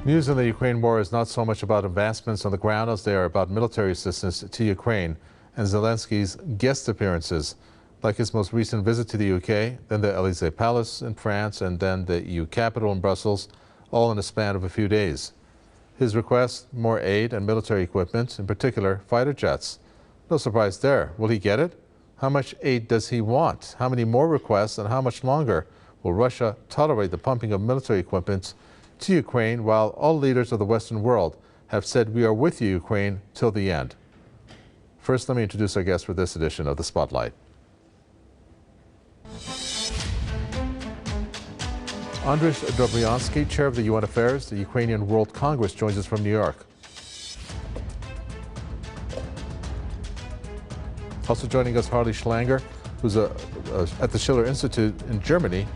News in the Ukraine war is not so much about advancements on the ground as they are about military assistance to Ukraine and Zelensky's guest appearances, like his most recent visit to the UK, then the Elysee Palace in France, and then the EU capital in Brussels, all in a span of a few days. His request, more aid and military equipment, in particular fighter jets. No surprise there. Will he get it? How much aid does he want? How many more requests and how much longer will Russia tolerate the pumping of military equipment to Ukraine while all leaders of the Western world have said we are with you, Ukraine, till the end? First, let me introduce our guest for this edition of The Spotlight. Andrzej Dobryansky, chair of the UN Affairs, the Ukrainian World Congress, joins us from New York. Also joining us, Harley Schlanger, who's at the Schiller Institute in Germany,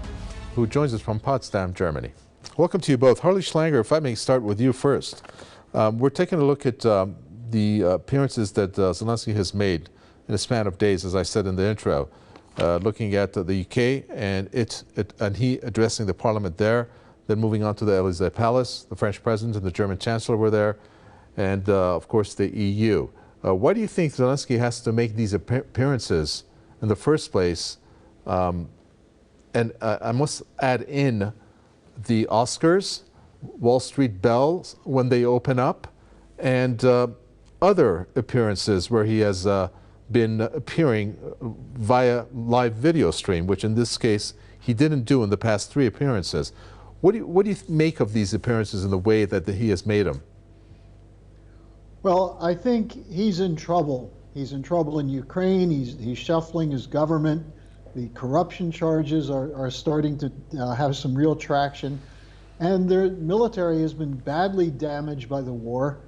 who joins us from Potsdam, Germany. Welcome to you both. Harley Schlanger, if I may start with you first. We're taking a look at the appearances that Zelensky has made in a span of days, as I said in the intro, looking at the UK and he addressing the parliament there, then moving on to the Elysee Palace. The French president and the German chancellor were there, and of course the EU. Why do you think Zelensky has to make these appearances in the first place? And I must add in the Oscars, Wall Street Bells when they open up, and other appearances where he has been appearing via live video stream, which in this case he didn't do in the past 3 appearances. What do you make of these appearances in the way that he has made them? Well, I think he's in trouble. He's in trouble in Ukraine. He's shuffling his government. The corruption charges are starting to have some real traction. And their military has been badly damaged by the war.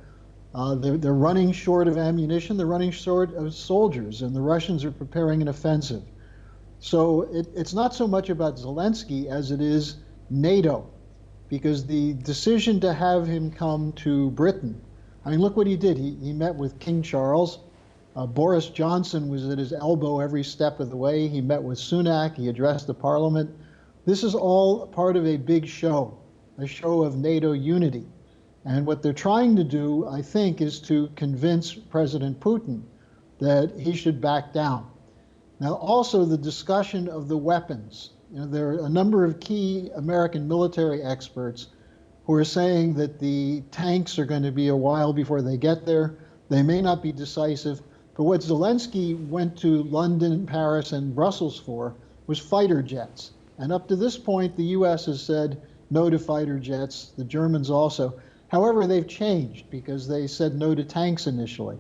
They're running short of ammunition. They're running short of soldiers. And the Russians are preparing an offensive. So it's not so much about Zelensky as it is NATO. Because the decision to have him come to Britain, I mean, look what he did. He met with King Charles. Boris Johnson was at his elbow every step of the way. He met with Sunak. He addressed the parliament. This is all part of a big show, a show of NATO unity. And what they're trying to do, I think, is to convince President Putin that he should back down. Now, also the discussion of the weapons. You know, there are a number of key American military experts who are saying that the tanks are going to be a while before they get there. They may not be decisive. But what Zelensky went to London, Paris, and Brussels for was fighter jets. And up to this point, the U.S. has said no to fighter jets, the Germans also. However, they've changed because they said no to tanks initially.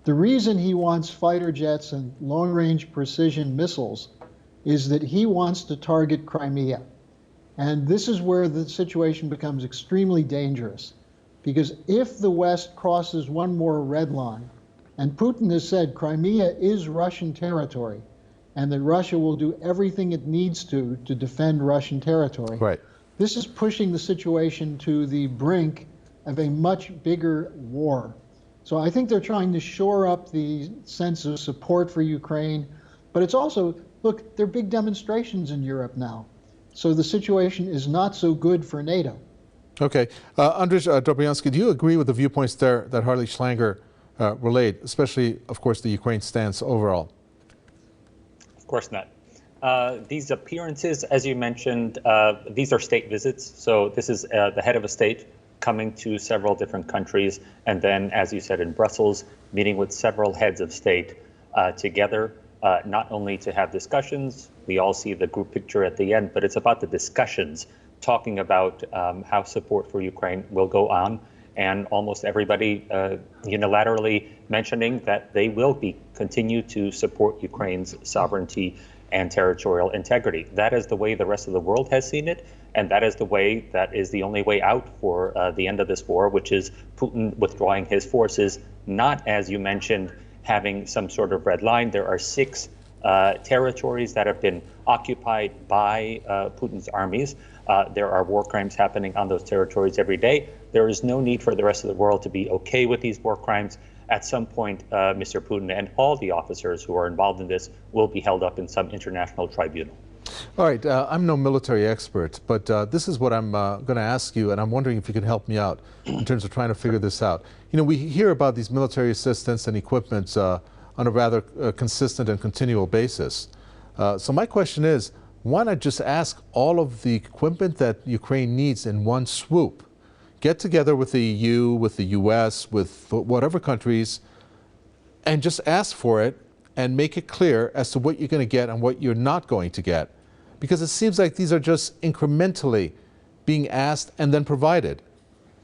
The reason he wants fighter jets and long-range precision missiles is that he wants to target Crimea. And this is where the situation becomes extremely dangerous. Because if the West crosses one more red line, and Putin has said Crimea is Russian territory, and that Russia will do everything it needs to defend Russian territory. Right. This is pushing the situation to the brink of a much bigger war. So I think they're trying to shore up the sense of support for Ukraine, but it's also, look, there are big demonstrations in Europe now. So the situation is not so good for NATO. Okay. Andrzej Dobryansky, do you agree with the viewpoints there that Harley Schlanger relayed, especially, of course, the Ukraine stance overall? Of course not. These appearances, as you mentioned, these are state visits. So this is the head of a state coming to several different countries, and then, as you said, in Brussels, meeting with several heads of state together, not only to have discussions. We all see the group picture at the end, but it's about the discussions, talking about how support for Ukraine will go on. And almost everybody unilaterally mentioning that they will continue to support Ukraine's sovereignty and territorial integrity. That is the way the rest of the world has seen it, and that is the only way out for the end of this war, which is Putin withdrawing his forces, not, as you mentioned, having some sort of red line. There are 6 territories that have been occupied by Putin's armies. There are war crimes happening on those territories every day. There is no need for the rest of the world to be okay with these war crimes. At some point, Mr. Putin and all the officers who are involved in this will be held up in some international tribunal. All right, I'm no military expert, but this is what I'm going to ask you, and I'm wondering if you can help me out in terms of trying to figure this out. You know, we hear about these military assistance and equipment on a rather consistent and continual basis. So my question is, why not just ask all of the equipment that Ukraine needs in one swoop? Get together with the EU, with the US, with whatever countries, and just ask for it and make it clear as to what you're going to get and what you're not going to get. Because it seems like these are just incrementally being asked and then provided.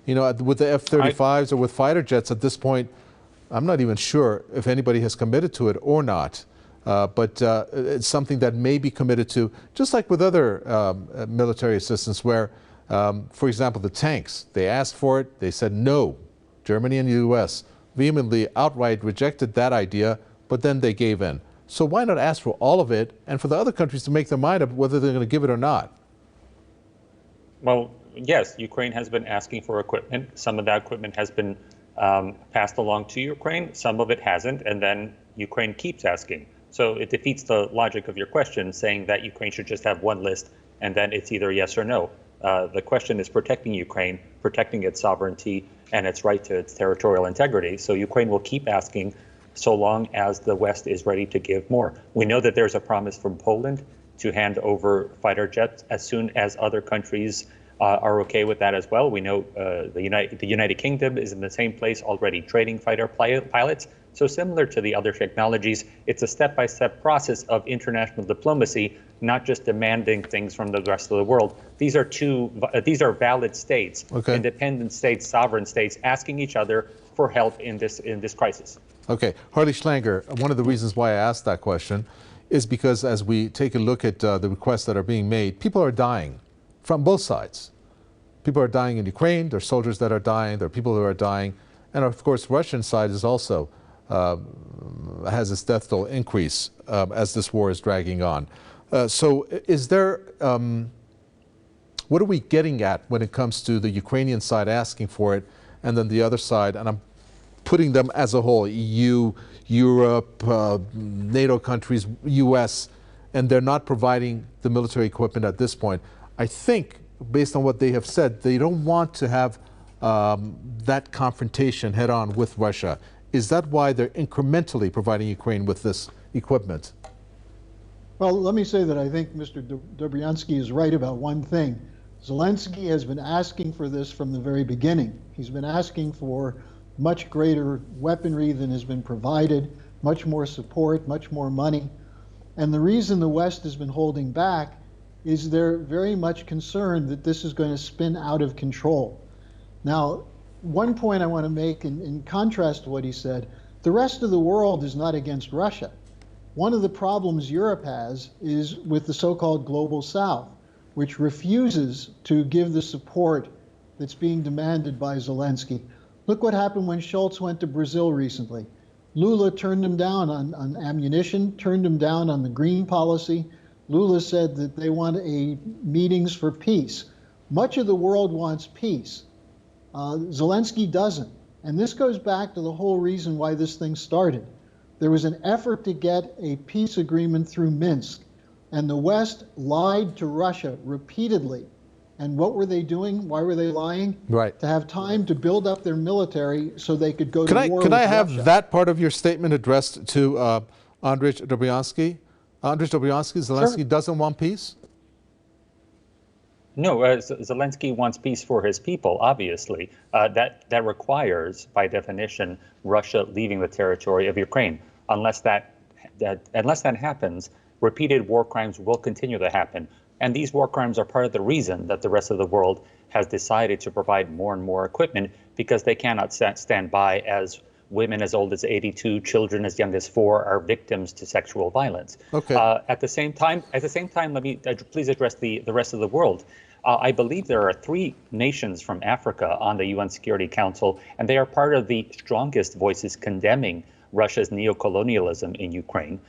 You know, with the F-35s or with fighter jets at this point, I'm not even sure if anybody has committed to it or not. But it's something that may be committed to, just like with other military assistance where, for example, the tanks, they asked for it, they said no. Germany and the US vehemently outright rejected that idea, but then they gave in. So why not ask for all of it and for the other countries to make their mind up whether they're going to give it or not? Well, yes, Ukraine has been asking for equipment. Some of that equipment has been passed along to Ukraine. Some of it hasn't, and then Ukraine keeps asking. So it defeats the logic of your question, saying that Ukraine should just have one list and then it's either yes or no. The question is protecting Ukraine, protecting its sovereignty and its right to its territorial integrity. So Ukraine will keep asking so long as the West is ready to give more. We know that there's a promise from Poland to hand over fighter jets as soon as other countries are okay with that as well. We know the United Kingdom is in the same place already trading fighter pilots. So similar to the other technologies, it's a step-by-step process of international diplomacy, not just demanding things from the rest of the world. These are valid states, okay. Independent states, sovereign states, asking each other for help in this crisis. Okay, Harley Schlanger, one of the reasons why I asked that question is because as we take a look at the requests that are being made, people are dying from both sides. People are dying in Ukraine, there are soldiers that are dying, there are people who are dying, and of course Russian side is also has its death toll increase as this war is dragging on. So is there, what are we getting at when it comes to the Ukrainian side asking for it and then the other side, and I'm putting them as a whole, EU, Europe, NATO countries, US, and they're not providing the military equipment at this point. I think, based on what they have said, they don't want to have that confrontation head on with Russia. Is that why they're incrementally providing Ukraine with this equipment? Well, let me say that I think Mr. Dobryansky is right about one thing. Zelensky has been asking for this from the very beginning. He's been asking for much greater weaponry than has been provided, much more support, much more money. And the reason the West has been holding back is they're very much concerned that this is going to spin out of control. Now, one point I want to make in contrast to what he said, the rest of the world is not against Russia. One of the problems Europe has is with the so-called Global South, which refuses to give the support that's being demanded by Zelensky. Look what happened when Scholz went to Brazil recently. Lula turned him down on ammunition, turned him down on the green policy. Lula said that they want meetings for peace. Much of the world wants peace. Zelensky doesn't. And this goes back to the whole reason why this thing started. There was an effort to get a peace agreement through Minsk, and the West lied to Russia repeatedly. And what were they doing? Why were they lying? Right. To have time to build up their military so they could go to war with Russia. Can I have that part of your statement addressed to Andrzej Dobryansky? Andrzej Dobryansky, Zelensky doesn't want peace? No, Zelensky wants peace for his people, obviously. That requires, by definition, Russia leaving the territory of Ukraine. Unless that happens, repeated war crimes will continue to happen. And these war crimes are part of the reason that the rest of the world has decided to provide more and more equipment, because they cannot stand by as women as old as 82, children as young as 4 are victims to sexual violence. Okay. At the same time, let me please address the rest of the world. I believe there are 3 nations from Africa on the UN Security Council, and they are part of the strongest voices condemning Russia's neocolonialism in Ukraine.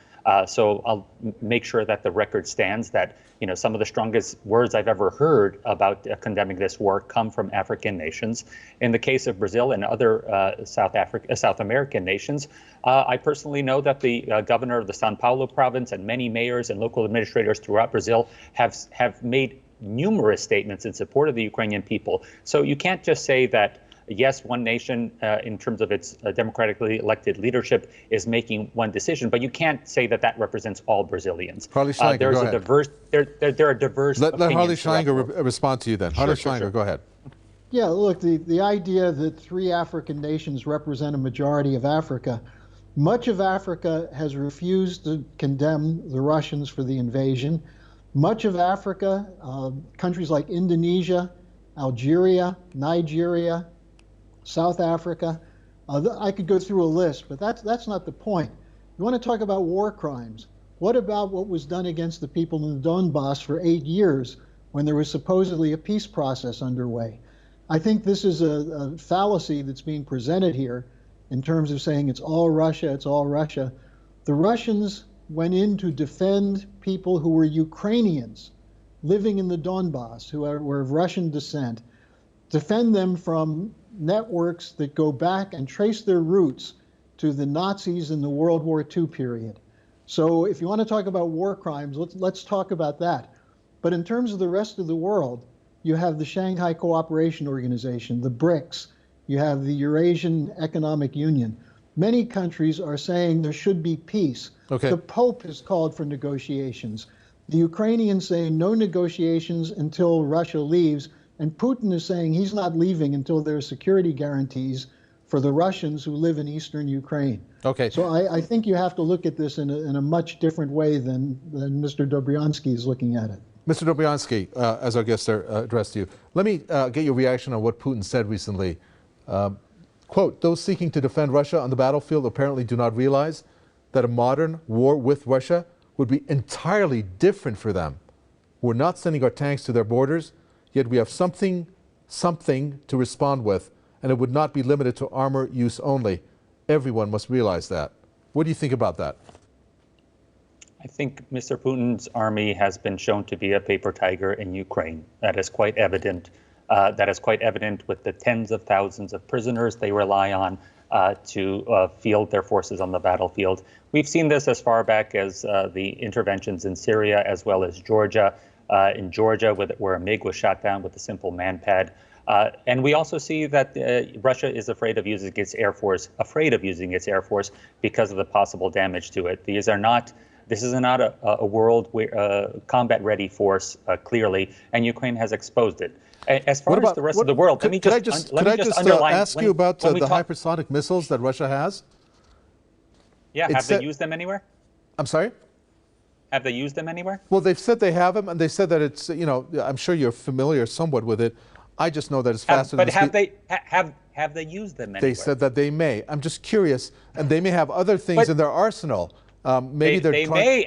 So I'll make sure that the record stands that some of the strongest words I've ever heard about condemning this war come from African nations. In the case of Brazil and other South American nations, I personally know that the governor of the São Paulo province and many mayors and local administrators throughout Brazil have made numerous statements in support of the Ukrainian people. So you can't just say that, yes, one nation in terms of its democratically elected leadership is making one decision, but you can't say that that represents all Brazilians. Harley Schlanger, there's go a ahead. diverse, there are diverse Let opinions. Harley Schlanger respond to you then. Harley Schlanger, go ahead. Yeah, look, the idea that 3 African nations represent a majority of Africa, much of Africa has refused to condemn the Russians for the invasion. Much of Africa, countries like Indonesia, Algeria, Nigeria, South Africa, I could go through a list, but that's not the point. You want to talk about war crimes. What about what was done against the people in the Donbass for 8 years when there was supposedly a peace process underway? I think this is a fallacy that's being presented here in terms of saying it's all Russia, it's all Russia. The Russians went in to defend people who were Ukrainians living in the Donbass, who were of Russian descent, defend them from networks that go back and trace their roots to the Nazis in the World War II period. So if you want to talk about war crimes, let's talk about that. But in terms of the rest of the world, you have the Shanghai Cooperation Organization, the BRICS, you have the Eurasian Economic Union. Many countries are saying there should be peace. Okay. The Pope has called for negotiations. The Ukrainians say no negotiations until Russia leaves, and Putin is saying he's not leaving until there are security guarantees for the Russians who live in eastern Ukraine. Okay. So I think you have to look at this in a much different way than Mr. Dobryansky is looking at it. Mr. Dobryansky, as our guest addressed you, let me get your reaction on what Putin said recently. Quote, those seeking to defend Russia on the battlefield apparently do not realize that a modern war with Russia would be entirely different for them. We're not sending our tanks to their borders, yet we have something to respond with, and it would not be limited to armor use only. Everyone must realize that. What do you think about that? I think Mr. Putin's army has been shown to be a paper tiger in Ukraine. That is quite evident. With the tens of thousands of prisoners they rely on to field their forces on the battlefield. We've seen this as far back as the interventions in Syria, as well as Georgia. In Georgia, where a MiG was shot down with a simple manpad. And we also see that Russia is afraid of using its air force because of the possible damage to it. This is not a world where combat-ready force, clearly, and Ukraine has exposed it. As far as the rest of the world, let me just underline. Ask you about the hypersonic missiles that Russia has? Yeah, have they used them anywhere? I'm sorry? Have they used them anywhere? Well, they've said they have them, and they said that it's, I'm sure you're familiar somewhat with it. I just know that it's faster than the speed. But have they used them anywhere? They said that they may. I'm just curious, and they may have other things in their arsenal. Maybe they may,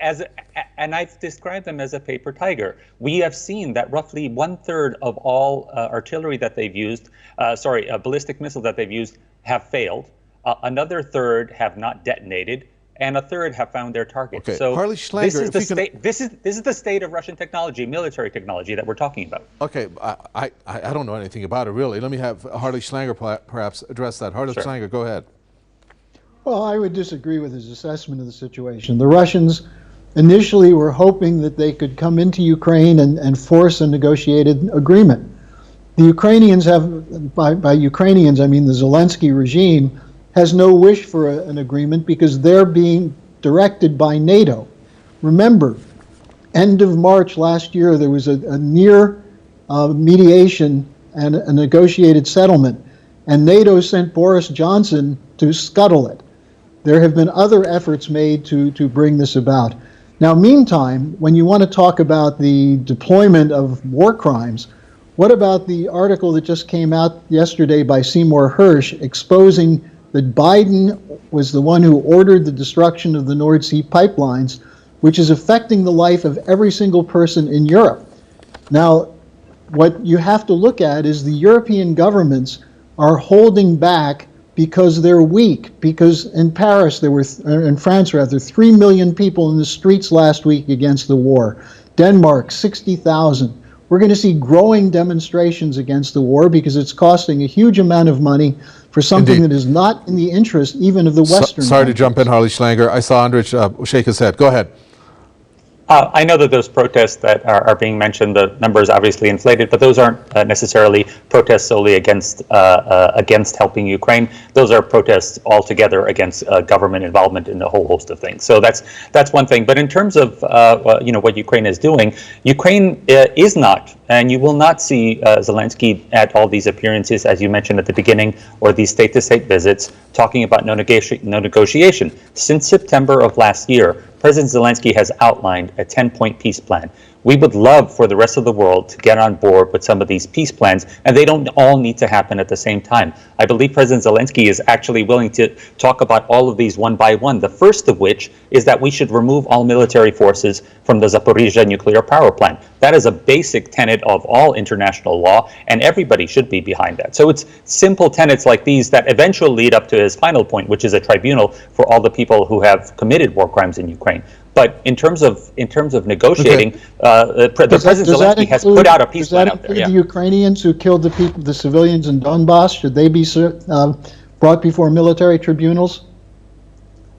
and I've described them as a paper tiger. We have seen that roughly 1/3 of all artillery that they've used, ballistic missiles that they've used, have failed. Another third have not detonated, and a third have found their target. Okay. So Harley Schlanger, this is the state of Russian technology, military technology that we're talking about. Okay, I don't know anything about it really. Let me have Harley Schlanger perhaps address that. Harley Schlanger, go ahead. Well, I would disagree with his assessment of the situation. The Russians initially were hoping that they could come into Ukraine and force a negotiated agreement. The Ukrainians have, by Ukrainians, I mean the Zelensky regime, has no wish for an agreement because they're being directed by NATO. Remember, end of March last year, there was a near mediation and a negotiated settlement, and NATO sent Boris Johnson to scuttle it. There have been other efforts made to bring this about. Now, meantime, when you want to talk about the deployment of war crimes, what about the article that just came out yesterday by Seymour Hersh exposing that Biden was the one who ordered the destruction of the Nord Stream pipelines, which is affecting the life of every single person in Europe? Now, what you have to look at is the European governments are holding back because they're weak. Because in Paris, in France rather, 3 million people in the streets last week against the war. Denmark, 60,000. We're going to see growing demonstrations against the war because it's costing a huge amount of money for something Indeed. that is not in the interest even of the Western Sorry to countries. jump in, Harley Schlanger. I saw Andrich shake his head. Go ahead. I know that those protests that are being mentioned, the numbers obviously inflated, but those aren't necessarily protests solely against helping Ukraine. Those are protests altogether against government involvement in a whole host of things. So that's one thing. But in terms of what Ukraine is doing, Ukraine is not, and you will not see Zelensky at all these appearances, as you mentioned at the beginning, or these state-to-state visits, talking about no negotiation. Since September of last year, President Zelensky has outlined a 10-point peace plan. We would love for the rest of the world to get on board with some of these peace plans, and they don't all need to happen at the same time. I believe President Zelensky is actually willing to talk about all of these one by one, the first of which is that we should remove all military forces from the Zaporizhzhia nuclear power plant. That is a basic tenet of all international law, and everybody should be behind that. So it's simple tenets like these that eventually lead up to his final point, which is a tribunal for all the people who have committed war crimes in Ukraine. But in terms of negotiating, President Zelensky has put out a peace plan out there. Does that include the Ukrainians who killed the people, the civilians in Donbass? Should they be brought before military tribunals?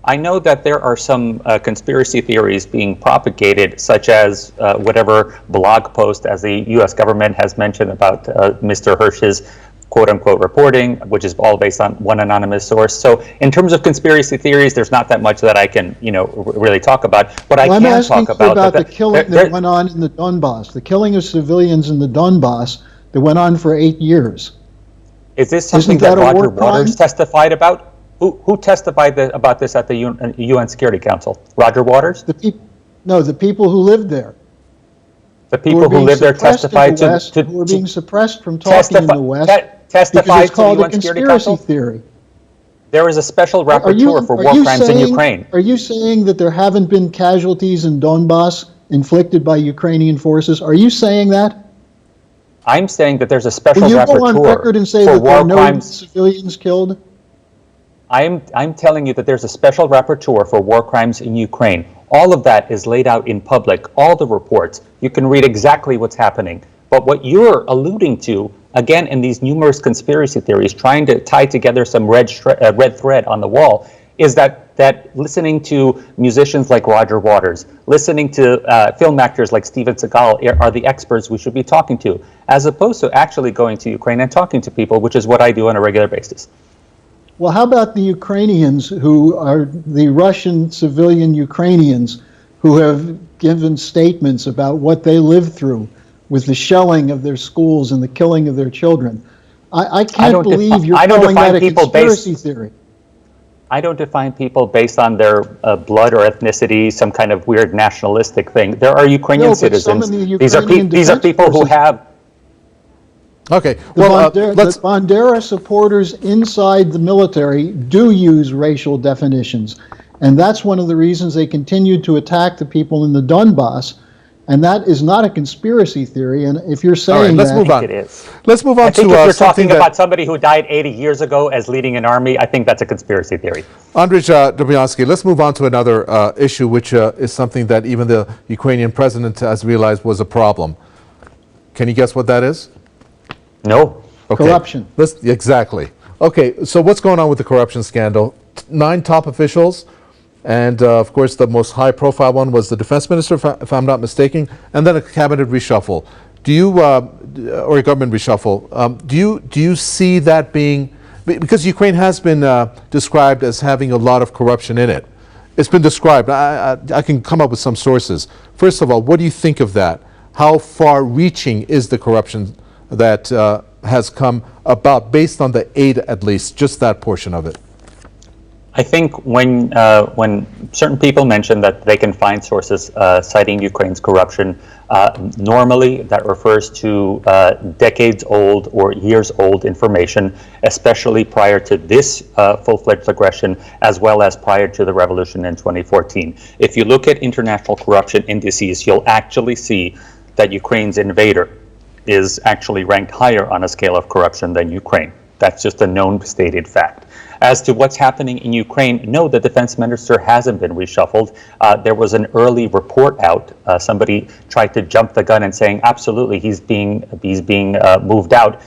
I know that there are some conspiracy theories being propagated, such as whatever blog post, as the U.S. government has mentioned about Mr. Hersh's quote-unquote reporting, which is all based on one anonymous source. So in terms of conspiracy theories, there's not that much that I can, really talk about. What I can talk about the killing that went on in the Donbass, the killing of civilians in the Donbass that went on for 8 years. Is this something that Roger Waters testified about? Who testified about this at the UN Security Council? Roger Waters? The people who lived there. The people who lived there testified who were being suppressed from talking in the West. Testified it's called to the a UN Security conspiracy Council? theory. There is a special rapporteur for war crimes in Ukraine. Are you saying that there haven't been casualties in Donbass inflicted by Ukrainian forces? Are you saying that? I'm saying that there's a special Will you rapporteur go on record and say for that there war are no crimes. civilians killed? I'm telling you that there's a special rapporteur for war crimes in Ukraine. All of that is laid out in public, all the reports. You can read exactly what's happening. But what you're alluding to, again, in these numerous conspiracy theories, trying to tie together some red thread on the wall, is that listening to musicians like Roger Waters, listening to film actors like Steven Seagal are the experts we should be talking to, as opposed to actually going to Ukraine and talking to people, which is what I do on a regular basis. Well, how about the Ukrainians who are the Russian civilian Ukrainians who have given statements about what they lived through with the shelling of their schools and the killing of their children? I can't believe you're calling that a conspiracy theory. I don't define people based on their blood or ethnicity, some kind of weird nationalistic thing. There are Ukrainian citizens. These are people who have. Okay. The Bandera supporters inside the military do use racial definitions, and that's one of the reasons they continue to attack the people in the Donbass. And that is not a conspiracy theory. And if you're saying let's move on. It is. Let's move on I think to if you're something talking about somebody who died 80 years ago as leading an army, I think that's a conspiracy theory. Andrich Dobriansky, let's move on to another issue, which is something that even the Ukrainian president has realized was a problem. Can you guess what that is? No. Okay. Corruption. Exactly. Okay, so what's going on with the corruption scandal? 9 top officials, and of course the most high-profile one was the defense minister, if I'm not mistaken, and then a cabinet reshuffle. Do you, or a government reshuffle, do you see that being, because Ukraine has been described as having a lot of corruption in it. It's been described. I can come up with some sources. First of all, what do you think of that? How far-reaching is the corruption that has come about based on the aid, at least, just that portion of it? I think when certain people mention that they can find sources citing Ukraine's corruption, normally that refers to decades old or years old information, especially prior to this full-fledged aggression, as well as prior to the revolution in 2014. If you look at international corruption indices, you'll actually see that Ukraine's invader is actually ranked higher on a scale of corruption than Ukraine. That's just a known stated fact. As to what's happening in Ukraine, no, the defense minister hasn't been reshuffled. There was an early report out. Somebody tried to jump the gun and saying, absolutely, he's being moved out.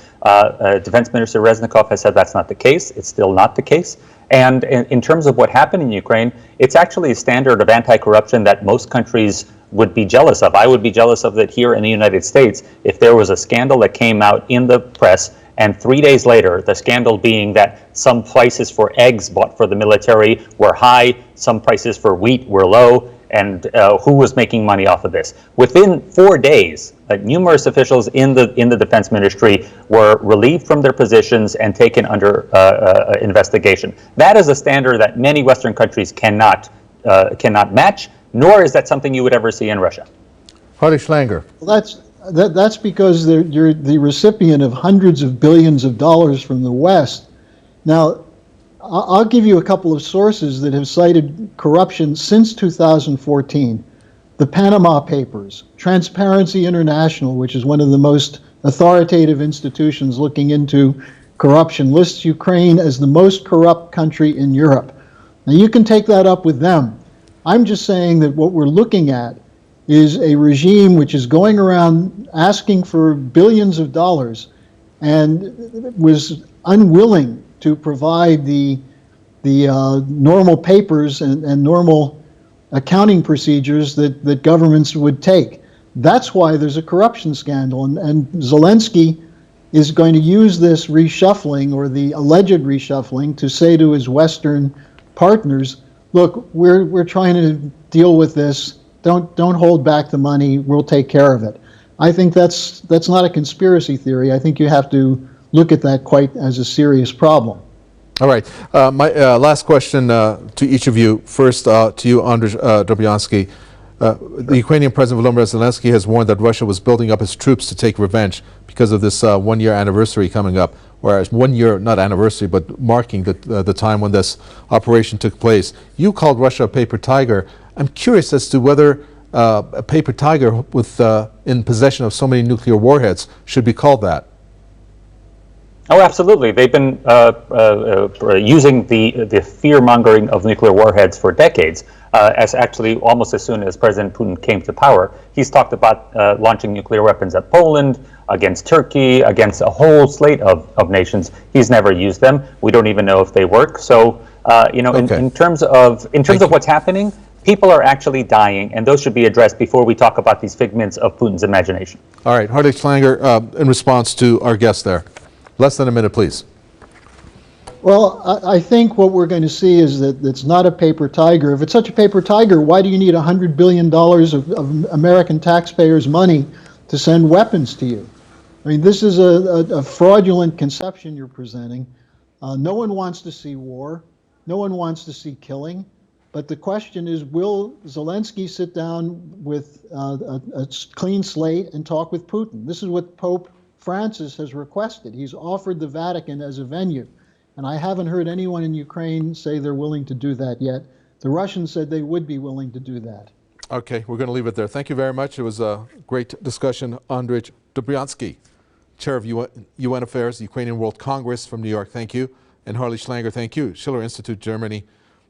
Defense Minister Reznikov has said that's not the case. It's still not the case. And in terms of what happened in Ukraine, it's actually a standard of anti-corruption that most countries would be jealous of. I would be jealous of it here in the United States if there was a scandal that came out in the press, and 3 days later, the scandal being that some prices for eggs bought for the military were high, some prices for wheat were low, and who was making money off of this. Within 4 days, numerous officials in the defense ministry were relieved from their positions and taken under investigation. That is a standard that many Western countries cannot match, nor is that something you would ever see in Russia. Harley Schlanger. Well, that's because you're the recipient of hundreds of billions of dollars from the West. Now, I'll give you a couple of sources that have cited corruption since 2014. The Panama Papers, Transparency International, which is one of the most authoritative institutions looking into corruption, lists Ukraine as the most corrupt country in Europe. Now, you can take that up with them. I'm just saying that what we're looking at is a regime which is going around asking for billions of dollars and was unwilling to provide the normal papers and normal accounting procedures that governments would take. That's why there's a corruption scandal. And Zelensky is going to use this reshuffling, or the alleged reshuffling, to say to his Western partners, look, we're trying to deal with this. Don't hold back the money. We'll take care of it. I think that's not a conspiracy theory. I think you have to look at that quite as a serious problem. All right. My last question to each of you. First, to you, Andrzej Dobriański. The Ukrainian President Volodymyr Zelensky has warned that Russia was building up its troops to take revenge because of this one-year anniversary coming up, or 1 year, not anniversary, but marking the time when this operation took place. You called Russia a paper tiger. I'm curious as to whether a paper tiger with in possession of so many nuclear warheads should be called that. Oh, absolutely. They've been using the fear-mongering of nuclear warheads for decades. As actually almost as soon as President Putin came to power, he's talked about launching nuclear weapons at Poland, against Turkey, against a whole slate of nations. He's never used them. We don't even know if they work. So, okay. in terms of what's happening, people are actually dying, and those should be addressed before we talk about these figments of Putin's imagination. All right, Harley Schlanger, in response to our guest there. Less than a minute, please. Well, I think what we're going to see is that it's not a paper tiger. If it's such a paper tiger, why do you need $100 billion of American taxpayers' money to send weapons to you? I mean, this is a fraudulent conception you're presenting. No one wants to see war. No one wants to see killing. But the question is, will Zelensky sit down with a clean slate and talk with Putin? This is what Pope Francis has requested. He's offered the Vatican as a venue. And I haven't heard anyone in Ukraine say they're willing to do that yet. The Russians said they would be willing to do that. Okay, we're going to leave it there. Thank you very much. It was a great discussion. Andrzej Dobriański, Chair of UN Affairs, Ukrainian World Congress from New York. Thank you. And Harley Schlanger, thank you. Schiller Institute, Germany.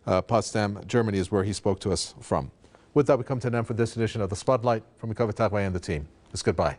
Potsdam, Germany is where he spoke to us from. With that, we come to an end for this edition of The Spotlight. From Mikova Takwe and the team. It's goodbye.